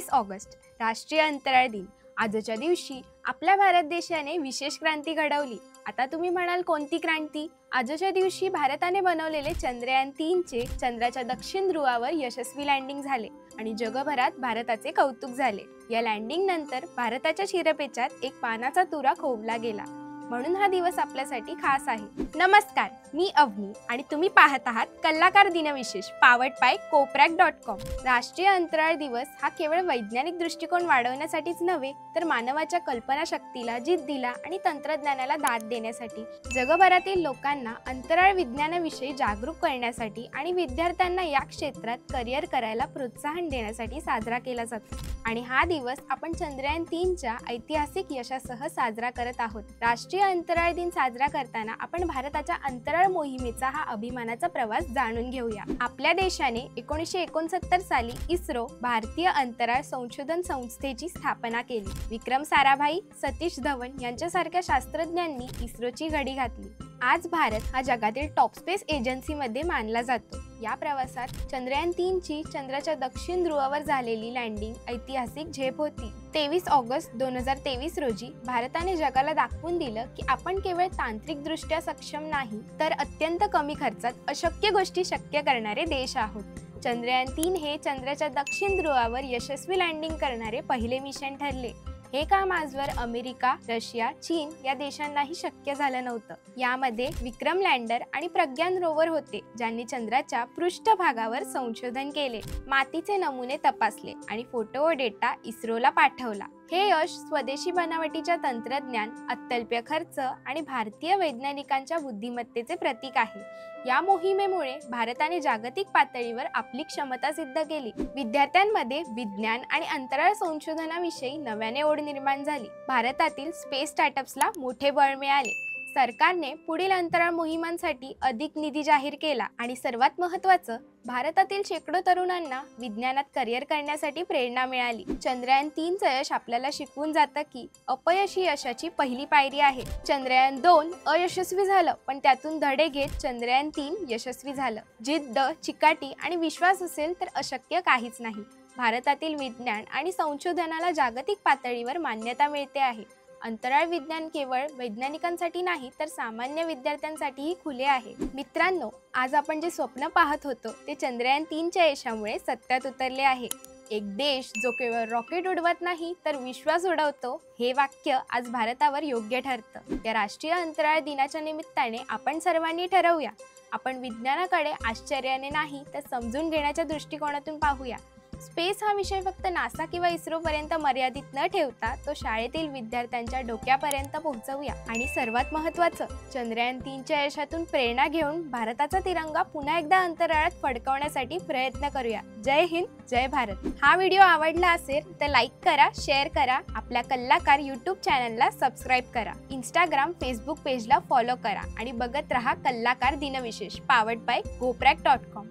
August राष्ट्रीय अंतराळ दिन। आजच्या दिवशी आपल्या भारत देशाने विशेष क्रांती घडवली। आता तुम्ही म्हणाल कोणती क्रांती? आजच्या दिवशी भारताने बनवलेले चंद्रयान-3 चे चंद्राच्या दक्षिण ध्रुवावर यशस्वी लँडिंग झाले आणि जगभरात भारताचे कौतुक झाले। या लँडिंग नंतर भारताच्या शिरपेचात एक पानाचा तुरा खोवला गेला, म्हणून हा दिवस आपल्यासाठी खास आहे। नमस्कार, मी अवनी आणि तुम्ही पाहत आहात कलाकार दिनविशेष पावर्ड बाय कोपरॅक.com। राष्ट्रीय अंतराळ दिवस हा केवळ वैज्ञानिक दृष्टिकोन वाढवण्यासाठीच नव्हे, तर मानवाच्या कल्पनाशक्तीला, जिद्दीला आणि तंत्रज्ञानाला दाद देण्यासाठी, जगभरातील लोकांना अंतराळ विज्ञानाविषयी जागरूक करण्यासाठी आणि विद्यार्थ्यांना या क्षेत्रात करिअर करायला प्रोत्साहन देण्यासाठी साजरा केला जातो। आणि हा दिवस आपण चंद्रयान-3 च्या ऐतिहासिक यशासह साजरा करत आहोत। राष्ट्रीय अंतराळ दिन साजरा करताना आपण भारताच्या अंतराळ मोहिमेचा हा अभिमानाचा प्रवास जाणून घेऊया। आपल्या देशाने 1969 साली इस्रो भारतीय अंतराळ संशोधन संस्थेची स्थापना केली। विक्रम साराभाई, सतीश धवन यांच्यासारख्या शास्त्रज्ञांनी इस्रोची घडी घातली। आज भारत हा जगातील टॉप स्पेस एजन्सीमध्ये मानला जातो। या प्रवासात चंद्रयान-3 ची चंद्राच्या दक्षिण ध्रुवावर झालेली लँडिंग ऐतिहासिक झेप होती। 23 ऑगस्ट 2023 रोजी भारताने जगाला दाखवून दिलं की आपण केवळ तांत्रिकदृष्ट्या सक्षम नाही, तर अत्यंत कमी खर्चात अशक्य गोष्टी शक्य करणारे देश आहोत। चंद्रयान-3 हे चंद्राच्या दक्षिण ध्रुवावर यशस्वी लँडिंग करणारे पहिले मिशन ठरले। हे काम आजवर अमेरिका, रशिया, चीन या देशांनाही शक्य झालं नव्हतं। यामध्ये विक्रम लँडर आणि प्रज्ञान रोवर होते, ज्यांनी चंद्राच्या पृष्ठभागावर संशोधन केले, मातीचे नमुने तपासले आणि फोटो व डेटा इस्रोला पाठवला। हे यश स्वदेशी बनावटीच्या तंत्रज्ञान, अत्यल्प खर्च आणि भारतीय वैज्ञानिकांच्या बुद्धिमत्तेचे प्रतीक आहे। या मोहिमेमुळे भारताने जागतिक पातळीवर आपली क्षमता सिद्ध केली। विद्यार्थ्यांमध्ये विज्ञान आणि अंतराळ संशोधनाविषयी नव्याने ओढ निर्माण झाली। भारतातील स्पेस स्टार्टअप्सला मोठे बळ मिळाले। सरकारने पुढील अंतराळ मोहिमांसाठी अधिक निधी जाहीर केला आणि सर्वात महत्त्वाचं, भारतातील शेकडो तरुणांना विज्ञानात करिअर करण्यासाठी प्रेरणा मिळाली। चंद्रयान-3 चं यश आपल्याला शिकवून जातं की अपयश ही यशाची पहिली पायरी आहे। चंद्रयान-2 अयशस्वी झालं, पण त्यातून धडे घेत चंद्रयान-3 यशस्वी झालं। जिद्द, चिकाटी आणि विश्वास असेल तर अशक्य काहीच नाही। भारतातील विज्ञान आणि संशोधनाला जागतिक पातळीवर मान्यता मिळते आहे। अंतराळ विज्ञान केवळ वैज्ञानिकांसाठी नाही, तर सामान्य विद्यार्थ्यांसाठीही खुले आहे। मित्रांनो, आज आपण जे स्वप्न पाहत होतो ते चंद्रयान-3 च्या यशामुळे सत्यात उतरले आहे। एक देश जो केवळ रॉकेट उडवत नाही, तर विश्वास उडवतो, हे वाक्य आज भारतावर योग्य ठरतं। या राष्ट्रीय अंतराळ दिनाच्या निमित्ताने आपण सर्वांनी ठरवूया, आपण विज्ञानाकडे आश्चर्याने नाही, तर समजून घेण्याच्या दृष्टिकोनातून पाहूया। स्पेस हा विषय फक्त नासा किंवा इस्रो पर्यंत मर्यादित न ठेवता तो शाळेतील विद्यार्थ्यांच्या डोक्यापर्यंत पोहोचवूया। आणि सर्वात महत्त्वाचं, चंद्रयान-3 च्या यशातून प्रेरणा घेऊन भारताचा तिरंगा पुन्हा एकदा अंतराळात फडकवण्यासाठी प्रयत्न करूया। जय हिंद, जय भारत। हा व्हिडिओ आवडला असेल तर लाईक करा, शेअर करा, आपल्या कलाकार यूट्यूब चॅनलला सबस्क्राईब करा, इंस्टाग्राम, फेसबुक पेजला फॉलो करा आणि बघत रहा कलाकार दिनविशेष पावर्ड बाय कोपरॅक.com।